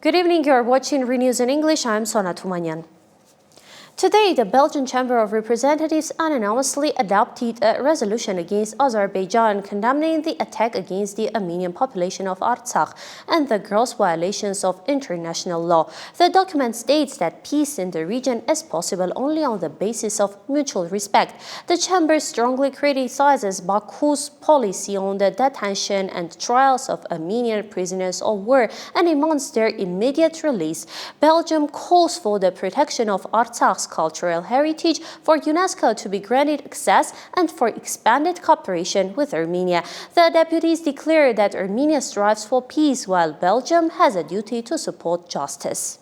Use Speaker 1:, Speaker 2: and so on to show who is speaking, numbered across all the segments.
Speaker 1: Good evening, you are watching ReNEWS in English. I am Sona Tumanyan. Today, the Belgian Chamber of Representatives unanimously adopted a resolution against Azerbaijan condemning the attack against the Armenian population of Artsakh and the gross violations of international law. The document states that peace in the region is possible only on the basis of mutual respect. The Chamber strongly criticizes Baku's policy on the detention and trials of Armenian prisoners of war and demands their immediate release. Belgium calls for the protection of Artsakh's cultural heritage, for UNESCO to be granted access, and for expanded cooperation with Armenia. The deputies declared that Armenia strives for peace, while Belgium has a duty to support justice.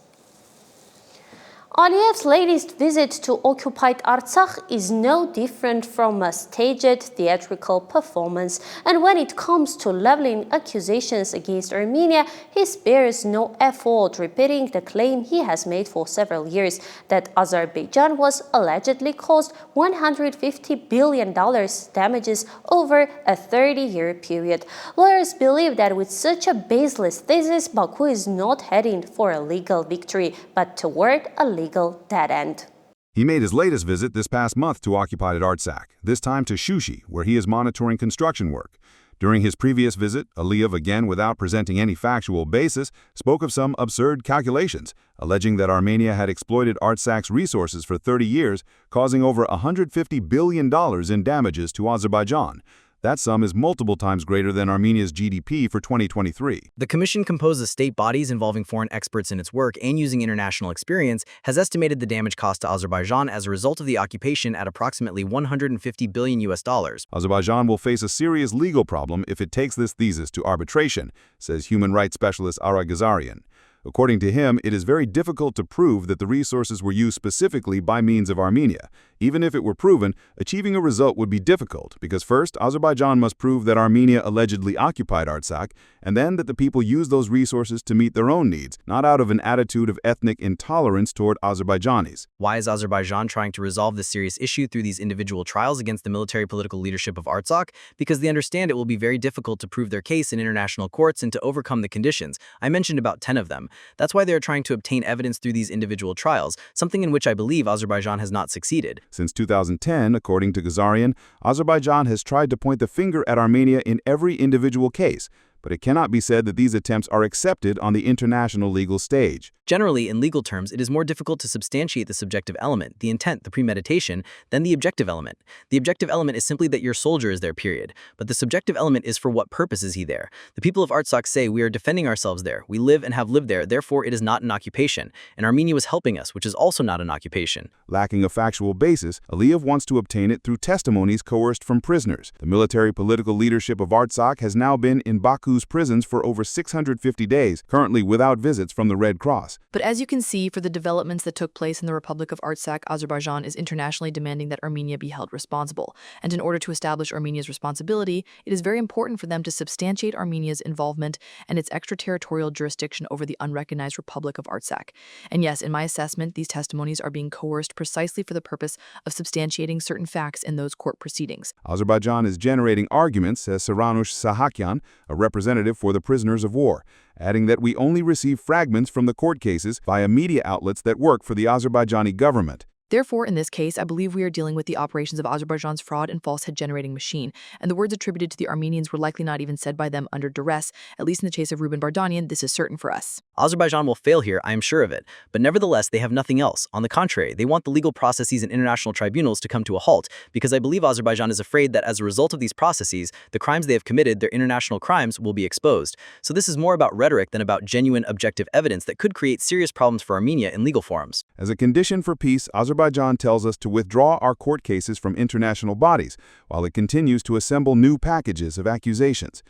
Speaker 1: Aliyev's latest visit to occupied Artsakh is no different from a staged theatrical performance, and when it comes to leveling accusations against Armenia, he spares no effort, repeating the claim he has made for several years that Azerbaijan was allegedly caused $150 billion damages over a 30-year period. Lawyers believe that with such a baseless thesis, Baku is not heading for a legal victory, but toward a legal dead end.
Speaker 2: He made his latest visit this past month to occupied Artsakh, this time to Shushi, where he is monitoring construction work. During his previous visit, Aliyev, again without presenting any factual basis, spoke of some absurd calculations, alleging that Armenia had exploited Artsakh's resources for 30 years, causing over $150 billion in damages to Azerbaijan. That sum is multiple times greater than Armenia's GDP for 2023.
Speaker 3: The commission, composed of state bodies involving foreign experts in its work and using international experience, has estimated the damage cost to Azerbaijan as a result of the occupation at approximately $150 billion.
Speaker 2: Azerbaijan will face a serious legal problem if it takes this thesis to arbitration, says human rights specialist Ara Ghazarian. According to him, it is very difficult to prove that the resources were used specifically by means of Armenia. Even if it were proven, achieving a result would be difficult because first, Azerbaijan must prove that Armenia allegedly occupied Artsakh, and then that the people used those resources to meet their own needs, not out of an attitude of ethnic intolerance toward Azerbaijanis.
Speaker 3: Why is Azerbaijan trying to resolve this serious issue through these individual trials against the military-political leadership of Artsakh? Because they understand it will be very difficult to prove their case in international courts and to overcome the conditions. I mentioned about 10 of them. That's why they are trying to obtain evidence through these individual trials, something in which I believe Azerbaijan has not succeeded.
Speaker 2: Since 2010, according to Ghazarian, Azerbaijan has tried to point the finger at Armenia in every individual case, but it cannot be said that these attempts are accepted on the international legal stage.
Speaker 3: Generally, in legal terms, it is more difficult to substantiate the subjective element, the intent, the premeditation, than the objective element. The objective element is simply that your soldier is there, period. But the subjective element is for what purpose is he there? The people of Artsakh say we are defending ourselves there. We live and have lived there, therefore it is not an occupation. And Armenia was helping us, which is also not an occupation.
Speaker 2: Lacking a factual basis, Aliyev wants to obtain it through testimonies coerced from prisoners. The military-political leadership of Artsakh has now been in Baku's prisons for over 650 days, currently without visits from the Red Cross.
Speaker 4: But as you can see, for the developments that took place in the Republic of Artsakh, Azerbaijan is internationally demanding that Armenia be held responsible. And in order to establish Armenia's responsibility, it is very important for them to substantiate Armenia's involvement and its extraterritorial jurisdiction over the unrecognized Republic of Artsakh. And yes, in my assessment, these testimonies are being coerced precisely for the purpose of substantiating certain facts in those court proceedings.
Speaker 2: Azerbaijan is generating arguments, says Saranush Sahakyan, a representative for the prisoners of war, adding that we only receive fragments from the court cases via media outlets that work for the Azerbaijani government.
Speaker 4: Therefore, in this case, I believe we are dealing with the operations of Azerbaijan's fraud and falsehood-generating machine, and the words attributed to the Armenians were likely not even said by them under duress. At least in the case of Ruben Bardanian, this is certain for us.
Speaker 3: Azerbaijan will fail here, I am sure of it. But nevertheless, they have nothing else. On the contrary, they want the legal processes and international tribunals to come to a halt, because I believe Azerbaijan is afraid that as a result of these processes, the crimes they have committed, their international crimes, will be exposed. So this is more about rhetoric than about genuine objective evidence that could create serious problems for Armenia in legal forums.
Speaker 2: As a condition for peace, Azerbaijan tells us to withdraw our court cases from international bodies, while it continues to assemble new packages of accusations.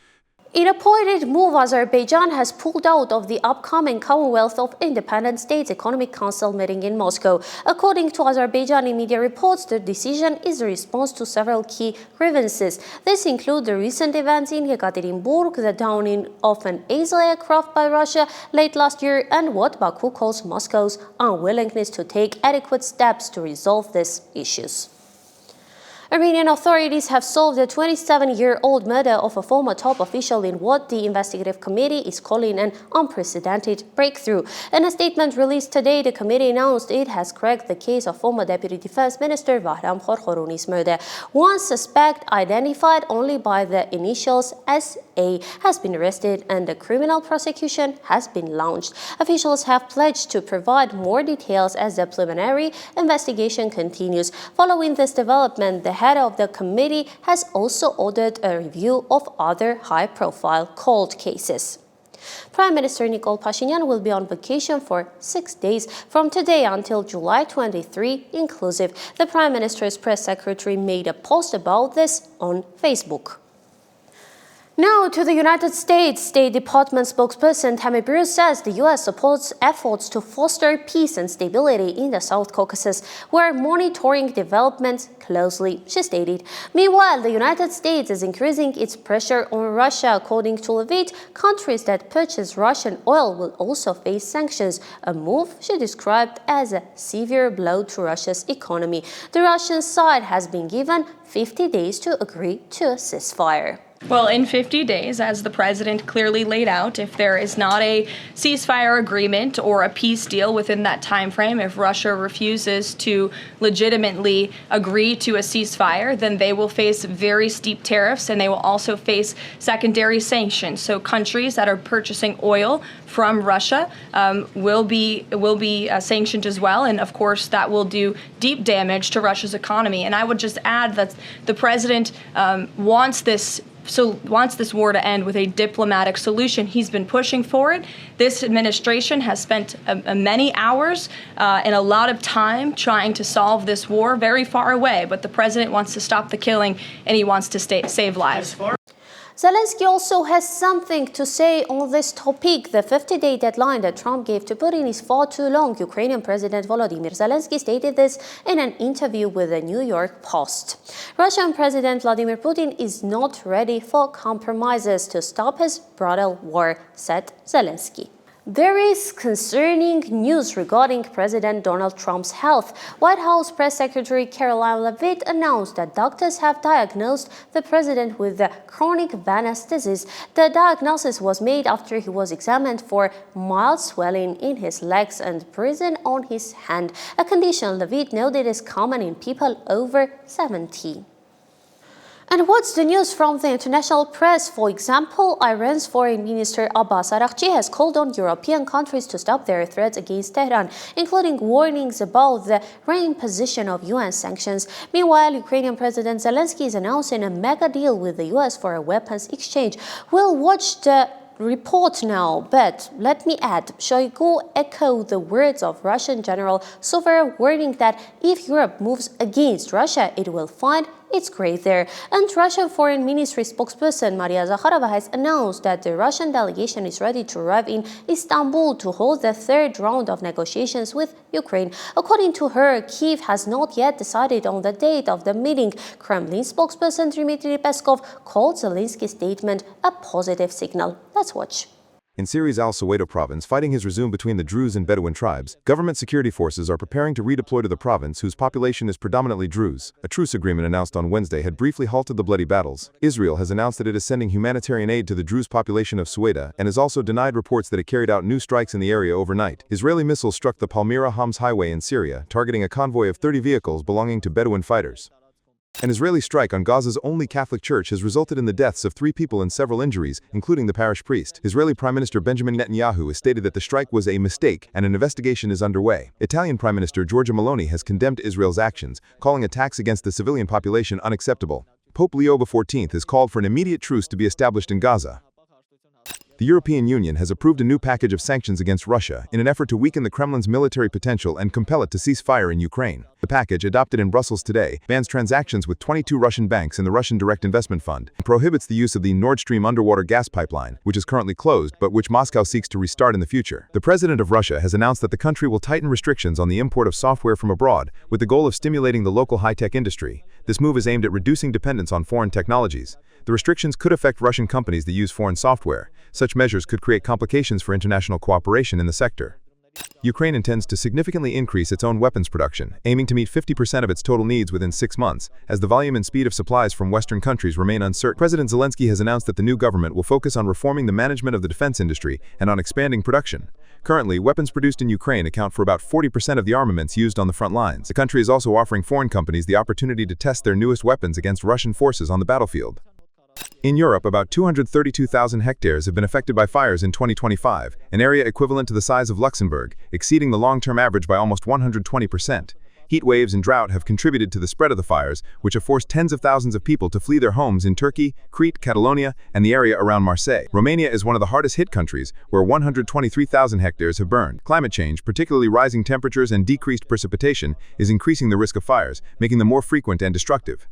Speaker 1: In a pointed move, Azerbaijan has pulled out of the upcoming Commonwealth of Independent States Economic Council meeting in Moscow. According to Azerbaijani media reports, the decision is a response to several key grievances. This include the recent events in Yekaterinburg, the downing of an Azel aircraft by Russia late last year, and what Baku calls Moscow's unwillingness to take adequate steps to resolve these issues. Armenian authorities have solved the 27-year-old murder of a former top official in what the investigative committee is calling an unprecedented breakthrough. In a statement released today, the committee announced it has cracked the case of former Deputy Defense Minister Bahram Khorkhoruni's murder. One suspect, identified only by the initials SA, has been arrested and a criminal prosecution has been launched. Officials have pledged to provide more details as the preliminary investigation continues. Following this development, the head of the committee has also ordered a review of other high-profile cold cases. Prime Minister Nikol Pashinyan will be on vacation for 6 days from today until July 23 inclusive. The Prime Minister's press secretary made a post about this on Facebook. Now to the United States. State Department spokesperson Tammy Bruce says the U.S. supports efforts to foster peace and stability in the South Caucasus. We're monitoring developments closely, she stated. Meanwhile, the United States is increasing its pressure on Russia. According to Levit, countries that purchase Russian oil will also face sanctions, a move she described as a severe blow to Russia's economy. The Russian side has been given 50 days to agree to a ceasefire.
Speaker 5: Well, in 50 days, as the president clearly laid out, if there is not a ceasefire agreement or a peace deal within that time frame, if Russia refuses to legitimately agree to a ceasefire, then they will face very steep tariffs and they will also face secondary sanctions. So countries that are purchasing oil from Russia will be sanctioned as well, and of course that will do deep damage to Russia's economy. And I would just add that the president wants this war to end with a diplomatic solution. He's been pushing for it. This administration has spent many hours and a lot of time trying to solve this war very far away, but the president wants to stop the killing and he wants to save lives.
Speaker 1: Zelensky also has something to say on this topic. The 50-day deadline that Trump gave to Putin is far too long. Ukrainian President Volodymyr Zelensky stated this in an interview with the New York Post. Russian President Vladimir Putin is not ready for compromises to stop his brutal war, said Zelensky. There is concerning news regarding President Donald Trump's health. White House Press Secretary Caroline Leavitt announced that doctors have diagnosed the president with the chronic venous disease. The diagnosis was made after he was examined for mild swelling in his legs and bruising on his hand, a condition Leavitt noted is common in people over 70. And what's the news from the international press? For example, Iran's Foreign Minister Abbas Araghchi has called on European countries to stop their threats against Tehran, including warnings about the reimposition of UN sanctions. Meanwhile, Ukrainian President Zelensky is announcing a mega deal with the US for a weapons exchange. We'll watch the report now, but let me add, Shoigu echoed the words of Russian General Suvorov, warning that if Europe moves against Russia, it will find its grave there. And Russian Foreign Ministry spokesperson Maria Zakharova has announced that the Russian delegation is ready to arrive in Istanbul to hold the third round of negotiations with Ukraine. According to her, Kyiv has not yet decided on the date of the meeting. Kremlin spokesperson Dmitry Peskov called Zelensky's statement a positive signal. Let's watch.
Speaker 2: In Syria's al-Soweto province, fighting has resumed between the Druze and Bedouin tribes. Government security forces are preparing to redeploy to the province, whose population is predominantly Druze. A truce agreement announced on Wednesday had briefly halted the bloody battles. Israel has announced that it is sending humanitarian aid to the Druze population of Soweto and has also denied reports that it carried out new strikes in the area overnight. Israeli missiles struck the Palmyra-Homs highway in Syria, targeting a convoy of 30 vehicles belonging to Bedouin fighters. An Israeli strike on Gaza's only Catholic church has resulted in the deaths of 3 people and several injuries, including the parish priest. Israeli Prime Minister Benjamin Netanyahu has stated that the strike was a mistake and an investigation is underway. Italian Prime Minister Giorgia Meloni has condemned Israel's actions, calling attacks against the civilian population unacceptable. Pope Leo XIV has called for an immediate truce to be established in Gaza. The European Union has approved a new package of sanctions against Russia in an effort to weaken the Kremlin's military potential and compel it to cease fire in Ukraine. The package, adopted in Brussels today, bans transactions with 22 Russian banks in the Russian Direct Investment Fund and prohibits the use of the Nord Stream underwater gas pipeline, which is currently closed but which Moscow seeks to restart in the future. The president of Russia has announced that the country will tighten restrictions on the import of software from abroad with the goal of stimulating the local high-tech industry. This move is aimed at reducing dependence on foreign technologies. The restrictions could affect Russian companies that use foreign software. Such measures could create complications for international cooperation in the sector.
Speaker 6: Ukraine intends to significantly increase its own weapons production, aiming to meet 50% of its total needs within 6 months, as the volume and speed of supplies from Western countries remain uncertain. President Zelensky has announced that the new government will focus on reforming the management of the defense industry and on expanding production. Currently, weapons produced in Ukraine account for about 40% of the armaments used on the front lines. The country is also offering foreign companies the opportunity to test their newest weapons against Russian forces on the battlefield. In Europe, about 232,000 hectares have been affected by fires in 2025, an area equivalent to the size of Luxembourg, exceeding the long-term average by almost 120%. Heat waves and drought have contributed to the spread of the fires, which have forced tens of thousands of people to flee their homes in Turkey, Crete, Catalonia, and the area around Marseille. Romania is one of the hardest-hit countries, where 123,000 hectares have burned. Climate change, particularly rising temperatures and decreased precipitation, is increasing the risk of fires, making them more frequent and destructive.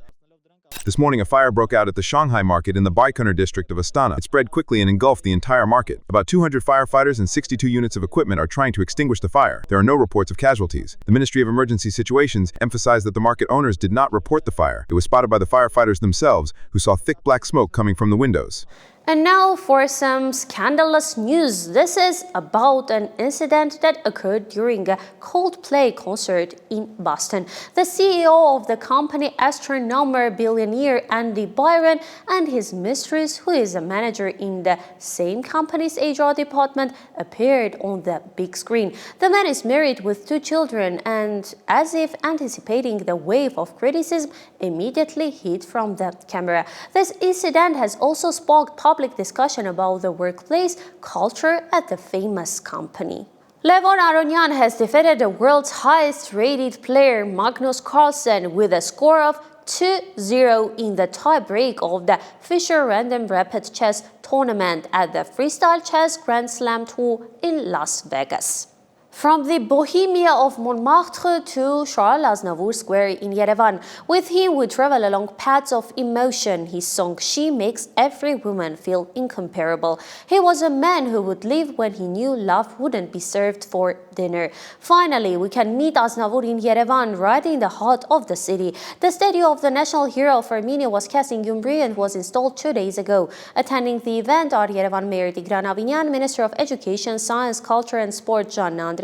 Speaker 6: This morning, a fire broke out at the Shanghai market in the Baikonur district of Astana. It spread quickly and engulfed the entire market. About 200 firefighters and 62 units of equipment are trying to extinguish the fire. There are no reports of casualties. The Ministry of Emergency Situations emphasized that the market owners did not report the fire. It was spotted by the firefighters themselves, who saw thick black smoke coming from the windows.
Speaker 1: And now for some scandalous news. This is about an incident that occurred during a Coldplay concert in Boston. The CEO of the company, astronomer billionaire Andy Byron, and his mistress, who is a manager in the same company's HR department, appeared on the big screen. The man is married with 2 children and, as if anticipating the wave of criticism, immediately hid from the camera. This incident has also sparked public discussion about the workplace culture at the famous company. Levon Aronian has defeated the world's highest-rated player Magnus Carlsen with a score of 2-0 in the tie-break of the Fischer Random Rapid Chess Tournament at the Freestyle Chess Grand Slam Tour in Las Vegas. From the Bohemia of Montmartre to Charles Aznavour Square in Yerevan, with him we travel along paths of emotion. His song She makes every woman feel incomparable. He was a man who would live when he knew love wouldn't be served for dinner. Finally, we can meet Aznavour in Yerevan, right in the heart of the city. The statue of the national hero of Armenia was cast in Gyumri and was installed 2 days ago. Attending the event are Yerevan Mayor Tigran Avinyan, Minister of Education, Science, Culture and Sport Jean Andreasyan,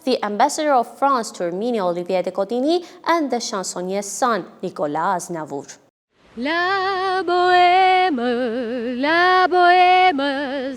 Speaker 1: the Ambassador of France to Armenia Olivier de Cotigny, and the chansonnier's son Nicolas Aznavour.
Speaker 7: La bohème,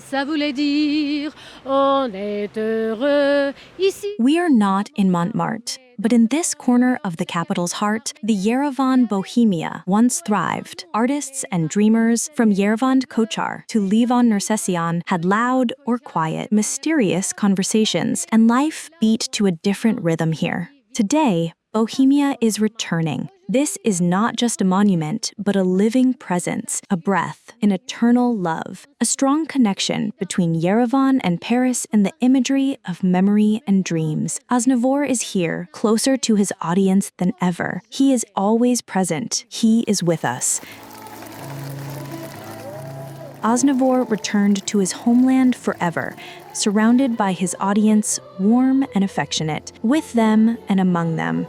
Speaker 7: ça voulait dire on est heureux ici.
Speaker 8: We are not in Montmartre, but in this corner of the capital's heart, the Yerevan Bohemia once thrived. Artists and dreamers, from Yerevan Kochar to Levon Nersessian, had loud or quiet, mysterious conversations, and life beat to a different rhythm here. Today, Bohemia is returning. This is not just a monument, but a living presence, a breath, an eternal love, a strong connection between Yerevan and Paris in the imagery of memory and dreams. Aznavour is here, closer to his audience than ever. He is always present. He is with us. Aznavour returned to his homeland forever, surrounded by his audience, warm and affectionate, with them and among them.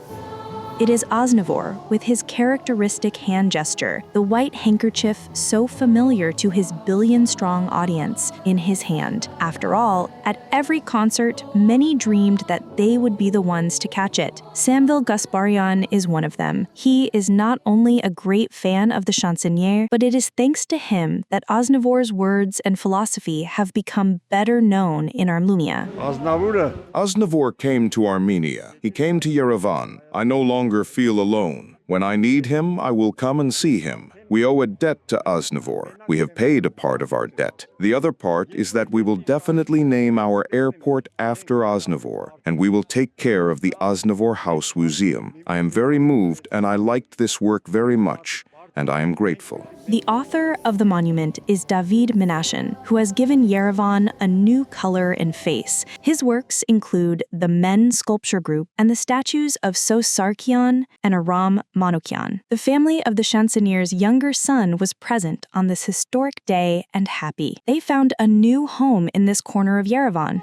Speaker 8: It is Aznavour, with his characteristic hand gesture, the white handkerchief so familiar to his billion-strong audience, in his hand. After all, at every concert, many dreamed that they would be the ones to catch it. Samvel Gasparian is one of them. He is not only a great fan of the chansonnier, but it is thanks to him that Aznavour's words and philosophy have become better known in Armenia.
Speaker 9: Aznavour came to Armenia. He came to Yerevan. I no longer feel alone. When I need him, I will come and see him. We owe a debt to Aznavour. We have paid a part of our debt. The other part is that we will definitely name our airport after Aznavour, and we will take care of the Aznavour House Museum. I am very moved, and I liked this work very much, and I am grateful.
Speaker 8: The author of the monument is David Menashen, who has given Yerevan a new color and face. His works include the Men Sculpture Group and the statues of Sos Sarkian and Aram Manukyan. The family of the chansonnier's younger son was present on this historic day and happy. They found a new home in this corner of Yerevan.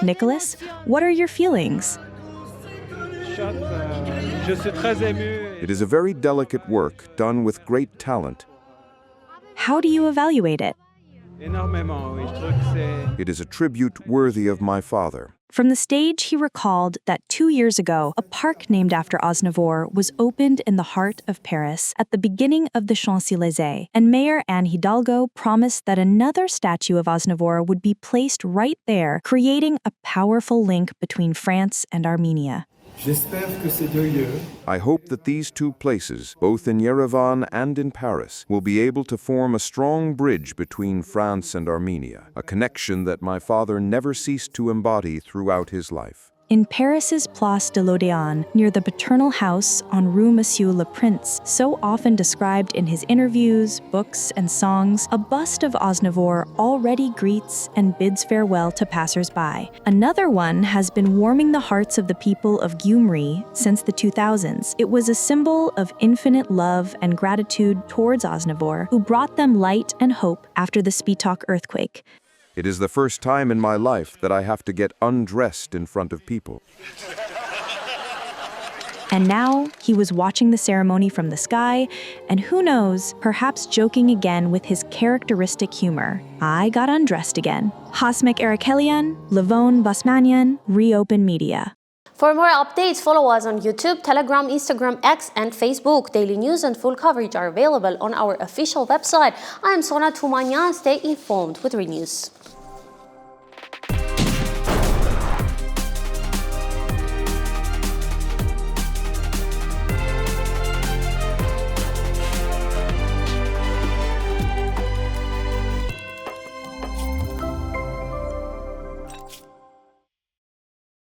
Speaker 8: Nicholas, what are your feelings?
Speaker 9: It is a very delicate work done with great talent.
Speaker 8: How do you evaluate it?
Speaker 10: Énormément, oui. Je trouve que c'est...
Speaker 9: It is a tribute worthy of my father.
Speaker 8: From the stage, he recalled that 2 years ago, a park named after Aznavour was opened in the heart of Paris at the beginning of the Champs-Élysées, and Mayor Anne Hidalgo promised that another statue of Aznavour would be placed right there, creating a powerful link between France and Armenia.
Speaker 10: J'espère que ces deux lieux
Speaker 9: I hope that these two places, both in Yerevan and in Paris, will be able to form a strong bridge between France and Armenia, a connection that my father never ceased to embody throughout his life.
Speaker 8: In Paris's Place de l'Odéon, near the paternal house on Rue Monsieur le Prince, so often described in his interviews, books, and songs, a bust of Aznavour already greets and bids farewell to passers-by. Another one has been warming the hearts of the people of Gyumri since the 2000s. It was a symbol of infinite love and gratitude towards Aznavour, who brought them light and hope after the Spitak earthquake.
Speaker 9: It is the first time in my life that I have to get undressed in front of people.
Speaker 8: And now, he was watching the ceremony from the sky, and who knows, perhaps joking again with his characteristic humor. I got undressed again. Hasmek Erekelian, Levon Basmanian, ReOpen Media.
Speaker 1: For more updates, follow us on YouTube, Telegram, Instagram, X, and Facebook. Daily news and full coverage are available on our official website. I am Sona Tumanyan. Stay informed with ReNews.